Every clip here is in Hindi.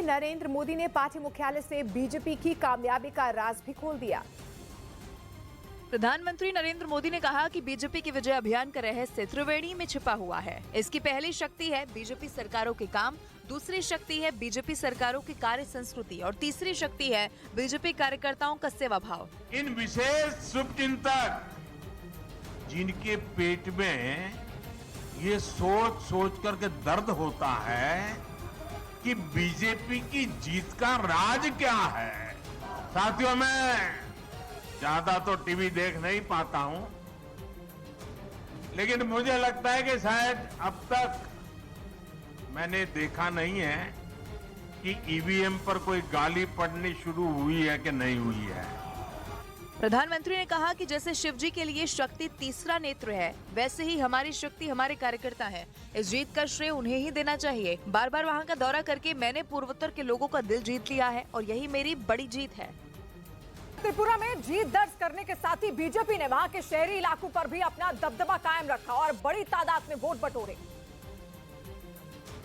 नरेंद्र मोदी ने पार्टी मुख्यालय से बीजेपी की कामयाबी का राज भी खोल दिया। प्रधानमंत्री नरेंद्र मोदी ने कहा कि बीजेपी के विजय अभियान का रहस्य त्रिवेणी में छिपा हुआ है। इसकी पहली शक्ति है बीजेपी सरकारों के काम, दूसरी शक्ति है बीजेपी सरकारों की कार्य संस्कृति और तीसरी शक्ति है बीजेपी कार्यकर्ताओं का सेवा भाव। इन विशेष शुभचिंतक जिनके पेट में ये सोच सोच करके दर्द होता है कि बीजेपी की जीत का राज क्या है। साथियों, मैं ज्यादा तो टीवी देख नहीं पाता हूं, लेकिन मुझे लगता है कि शायद अब तक मैंने देखा नहीं है कि ईवीएम पर कोई गाली पड़नी शुरू हुई है कि नहीं हुई है। प्रधानमंत्री ने कहा कि जैसे शिवजी के लिए शक्ति तीसरा नेत्र है, वैसे ही हमारी शक्ति हमारे कार्यकर्ता है। इस जीत का श्रेय उन्हें ही देना चाहिए। बार बार वहां का दौरा करके मैंने पूर्वोत्तर के लोगों का दिल जीत लिया है और यही मेरी बड़ी जीत है। त्रिपुरा में जीत दर्ज करने के साथ ही बीजेपी ने वहां के शहरी इलाकों पर भी अपना दबदबा कायम रखा और बड़ी तादाद में वोट बटोरे,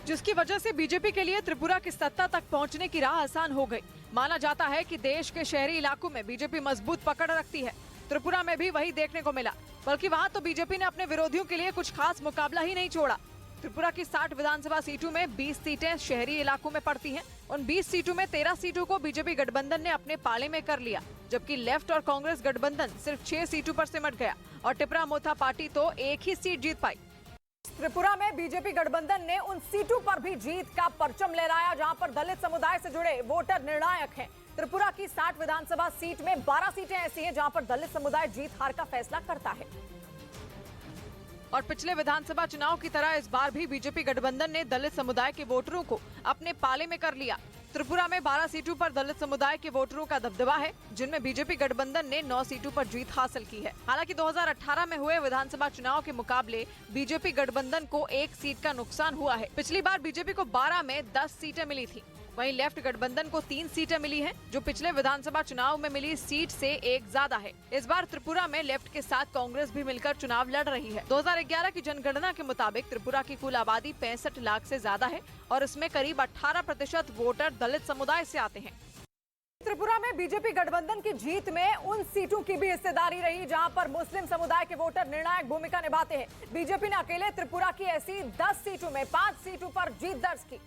जिसकी वजह से बीजेपी के लिए त्रिपुरा की सत्ता तक पहुंचने की राह आसान हो गई। माना जाता है कि देश के शहरी इलाकों में बीजेपी मजबूत पकड़ रखती है। त्रिपुरा में भी वही देखने को मिला, बल्कि वहां तो बीजेपी ने अपने विरोधियों के लिए कुछ खास मुकाबला ही नहीं छोड़ा। त्रिपुरा की 60 विधानसभा सीटों में 20 सीटें शहरी इलाकों में पड़ती हैं। उन 20 सीटों में 13 सीटों को बीजेपी गठबंधन ने अपने पाले में कर लिया, जबकि लेफ्ट और कांग्रेस गठबंधन सिर्फ 6 सीटों पर सिमट गया और टिपरा मोथा पार्टी तो एक ही सीट जीत पाई। त्रिपुरा में बीजेपी गठबंधन ने उन सीटों पर भी जीत का परचम लहराया जहां पर दलित समुदाय से जुड़े वोटर निर्णायक हैं। त्रिपुरा की 60 विधानसभा सीट में 12 सीटें ऐसी हैं जहां पर दलित समुदाय जीत हार का फैसला करता है। और पिछले विधानसभा चुनाव की तरह इस बार भी बीजेपी गठबंधन ने दलित समुदाय के वोटरों को अपने पाले में कर लिया। त्रिपुरा में 12 सीटों पर दलित समुदाय के वोटरों का दबदबा है, जिनमें बीजेपी गठबंधन ने 9 सीटों पर जीत हासिल की है। हालांकि 2018 में हुए विधानसभा चुनाव के मुकाबले बीजेपी गठबंधन को 1 सीट का नुकसान हुआ है। पिछली बार बीजेपी को 12 में 10 सीटें मिली थी, वहीं लेफ्ट गठबंधन को 3 सीटें मिली हैं, जो पिछले विधानसभा चुनाव में मिली सीट से 1 ज्यादा है। इस बार त्रिपुरा में लेफ्ट के साथ कांग्रेस भी मिलकर चुनाव लड़ रही है। 2011 की जनगणना के मुताबिक त्रिपुरा की कुल आबादी 65 लाख से ज्यादा है और इसमें करीब 18% वोटर दलित समुदाय से आते हैं। त्रिपुरा में बीजेपी गठबंधन की जीत में उन सीटों की भी हिस्सेदारी रही जहां पर मुस्लिम समुदाय के वोटर निर्णायक भूमिका निभाते हैं। बीजेपी ने अकेले त्रिपुरा की ऐसी 10 सीटों में 5 सीटों पर जीत दर्ज की,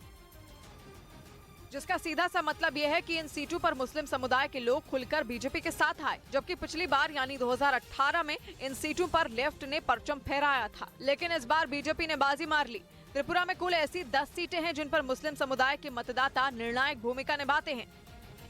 जिसका सीधा सा मतलब यह है कि इन सीटों पर मुस्लिम समुदाय के लोग खुलकर बीजेपी के साथ आए, जबकि पिछली बार यानी 2018 में इन सीटों पर लेफ्ट ने परचम फहराया था, लेकिन इस बार बीजेपी ने बाजी मार ली। त्रिपुरा में कुल ऐसी 10 सीटें हैं जिन पर मुस्लिम समुदाय के मतदाता निर्णायक भूमिका निभाते हैं।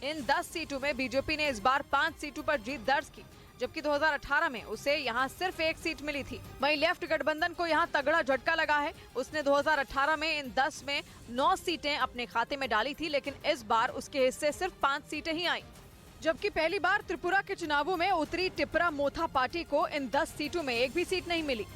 इन 10 सीटों में बीजेपी ने इस बार 5 सीटों पर जीत दर्ज की, जबकि 2018 में उसे यहां सिर्फ 1 सीट मिली थी। वहीं लेफ्ट गठबंधन को यहां तगड़ा झटका लगा है। उसने 2018 में इन 10 में 9 सीटें अपने खाते में डाली थी, लेकिन इस बार उसके हिस्से सिर्फ 5 सीटें ही आई, जबकि पहली बार त्रिपुरा के चुनावों में उतरी टिपरा मोथा पार्टी को इन 10 सीटों में एक भी सीट नहीं मिली।